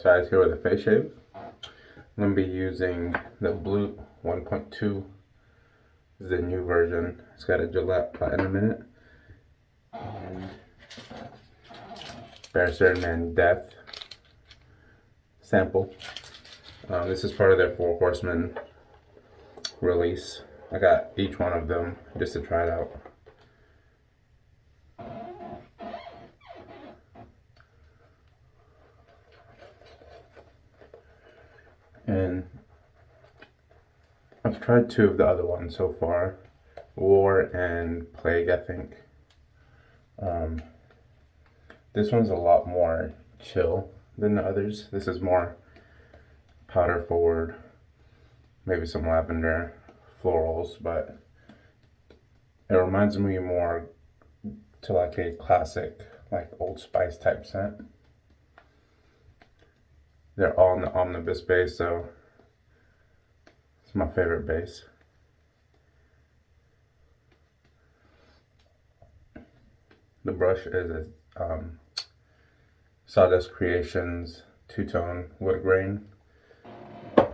guys, Fayiz here with a face shave. I'm going to be using the Blutt 1.2. This is the new version. It's got a Gillette Platinum in it. And Horsemen Death sample. This is part of their 4 Horsemen release. I got each one of them just to try it out. And I've tried 2 of the other ones so far, War and Plague, I think. This one's a lot more chill than the others. This is more powder forward, maybe some lavender, florals, but it reminds me more to like a classic, like Old Spice type scent. They're all in the omnibus base, so it's my favorite base. The brush is a Sawdust Creations 2-tone wood grain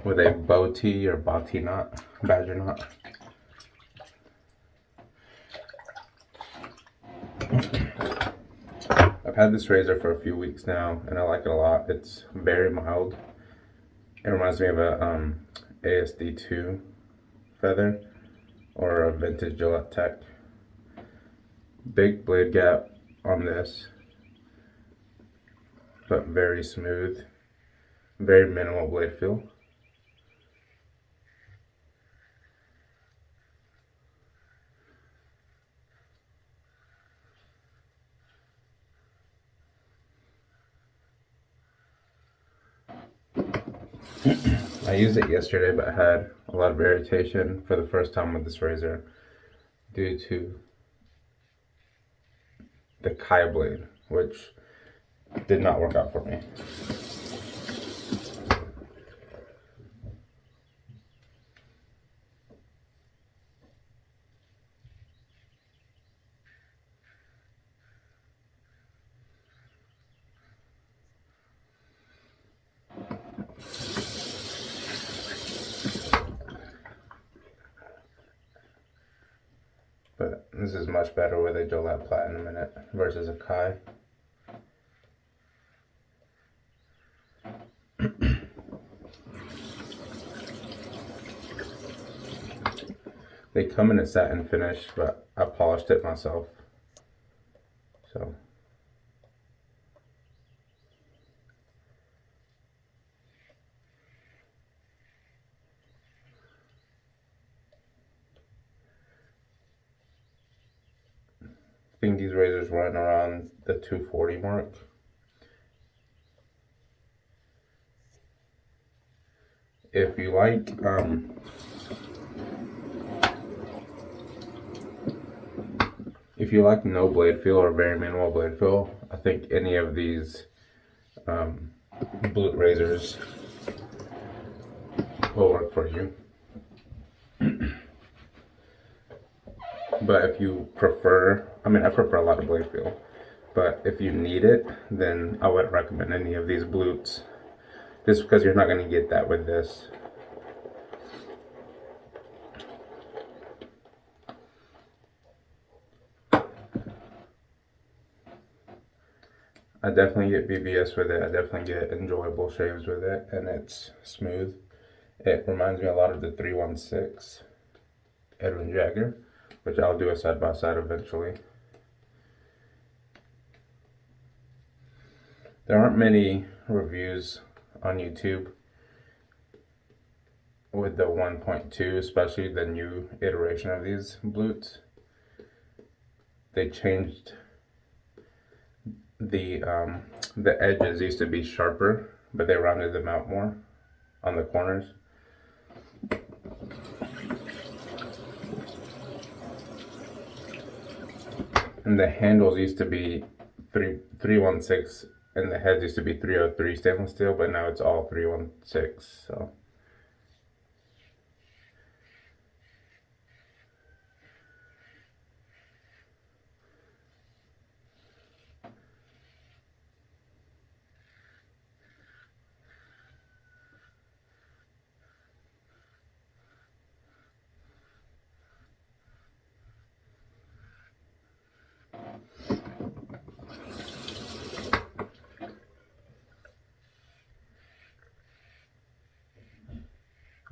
with a bow tee or bati knot, badger knot. I've had this razor for a few weeks now and I like it a lot. It's very mild. It reminds me of a ASD2 feather or a vintage Gillette Tech. Big blade gap on this, but very smooth, very minimal blade feel. I used it yesterday, but I had a lot of irritation for the first time with this razor due to the Kai blade, which did not work out for me. But this is much better with a Gillette Platinum in it versus a Kai. They come in a satin finish, but I polished it myself. So I think these razors run around the 240 mark. If you like no blade feel or very minimal blade feel, I think any of these Blutt razors will work for you. But if you prefer, I prefer a lot of blade feel, but if you need it, then I wouldn't recommend any of these Blutts, just because you're not going to get that with this. I definitely get BBS with it. I definitely get enjoyable shaves with it, and it's smooth. It reminds me a lot of the 316 Edwin Jagger, which I'll do a side-by-side eventually. There aren't many reviews on YouTube with the 1.2, especially the new iteration of these Blutts. They changed the edges used to be sharper, but they rounded them out more on the corners. And the handles used to be 316 and the heads used to be 303 stainless steel, but now it's all 316. So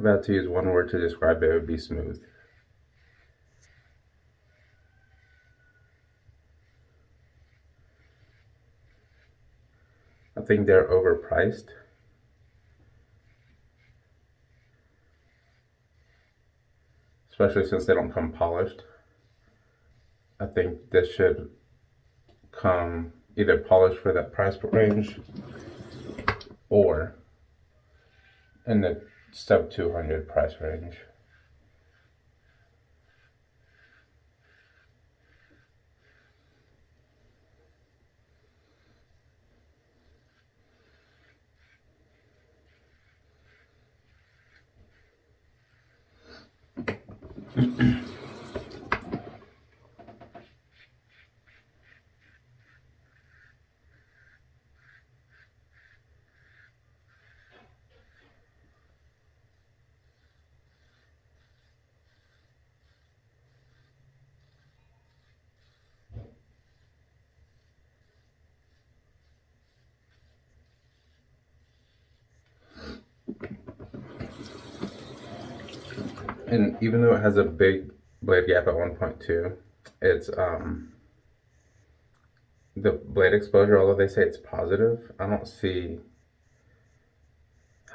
If I had to use one word to describe it, it would be smooth. I think they're overpriced. Especially since they don't come polished. I think this should come either polished for that price range or in the sub 200 price range. And even though it has a big blade gap at 1.2, it's the blade exposure, although they say it's positive, I don't see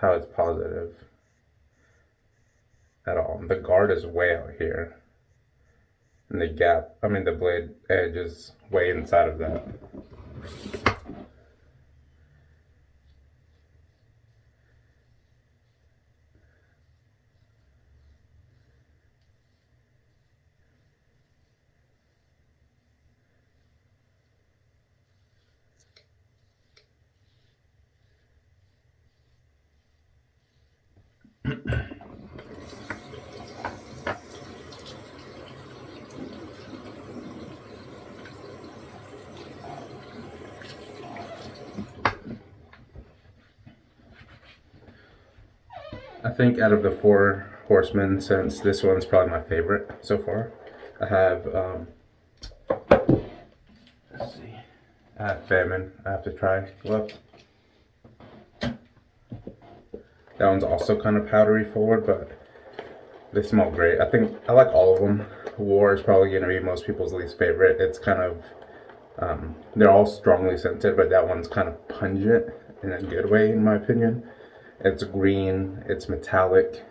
how it's positive at all. The guard is way out here. And the gap, I mean the blade edge is way inside of that. I think out of the 4 Horsemen, since this one's probably my favorite so far, I have, let's see, I have Famine, I have to try. Well, that one's also kind of powdery forward, but they smell great. I think I like all of them. War is probably going to be most people's least favorite. It's kind of, they're all strongly scented, but that one's kind of pungent in a good way, in my opinion. It's green, it's metallic,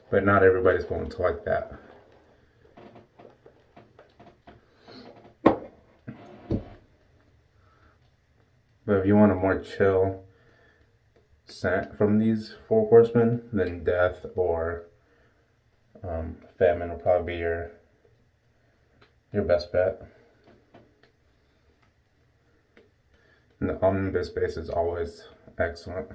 but not everybody's going to like that. But if you want a more chill scent from these 4 Horsemen, then Death or Famine will probably be your best bet. And the omnibus base is always excellent.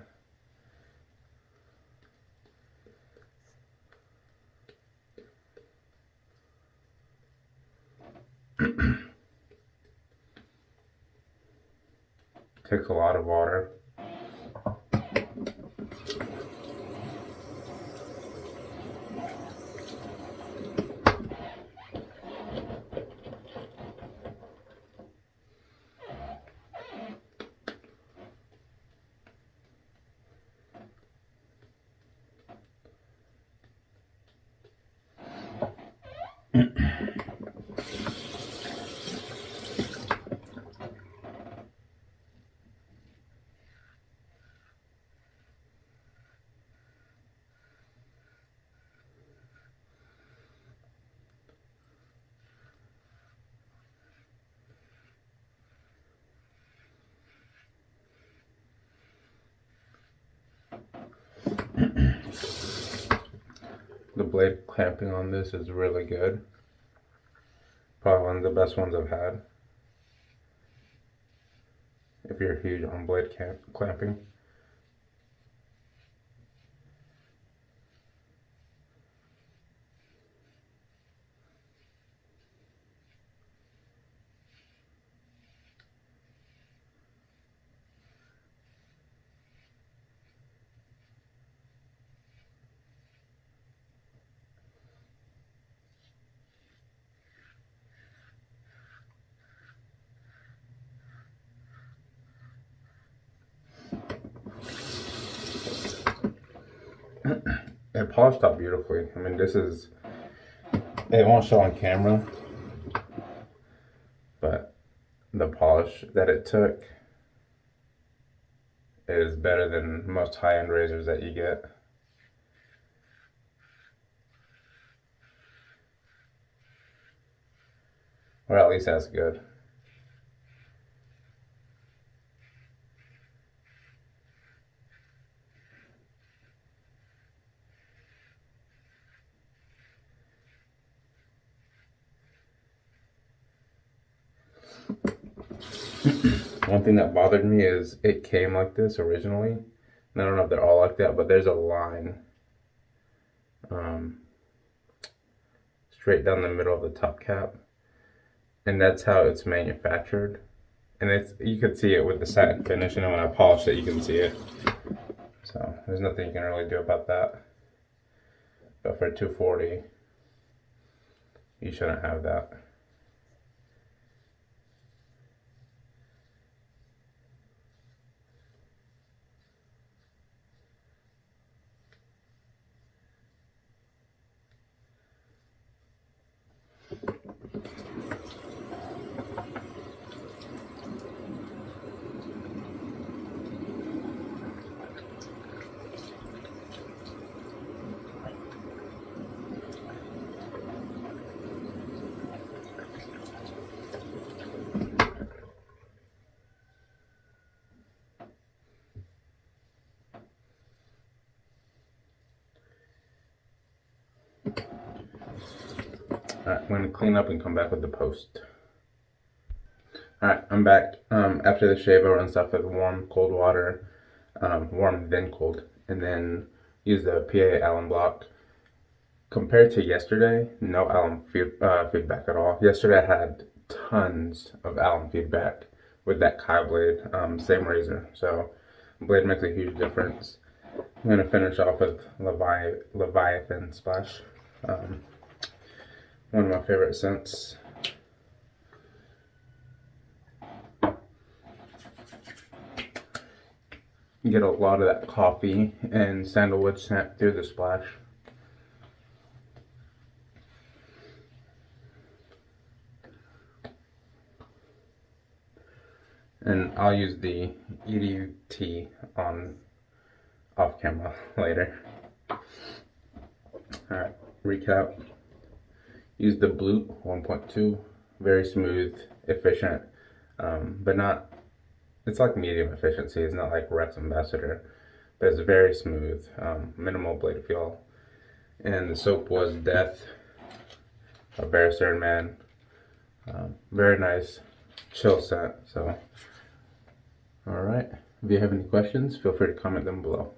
Takes a lot of water. The blade clamping on this is really good. Probably one of the best ones I've had. If you're huge on blade clamping. It polished up beautifully. I mean, this is, it won't show on camera, but the polish that it took is better than most high-end razors that you get. Or at least as good. One thing that bothered me is it came like this originally. And I don't know if they're all like that, but there's a line straight down the middle of the top cap. And that's how it's manufactured. And it's, you can see it with the satin finish, and when I polish it, you can see it. So there's nothing you can really do about that. But for 240, you shouldn't have that. Alright, I'm going to clean up and come back with the post. Alright, I'm back. After the shave, I run stuff with warm, cold water. Warm, then cold. And then use the PA alum block. Compared to yesterday, no alum feedback at all. Yesterday I had tons of alum feedback with that Kai blade, same razor. So blade makes a huge difference. I'm going to finish off with Leviathan Splash. One of my favorite scents. You get a lot of that coffee and sandalwood scent through the splash. And I'll use the EDT on off camera later. Alright, recap. Use the Blutt 1.2, very smooth, efficient, but not, it's like medium efficiency. It's not like Rex Ambassador, but it's very smooth, minimal blade feel. And the soap was Death, a Barrister Man, very nice, chill scent. So, alright, if you have any questions, feel free to comment them below.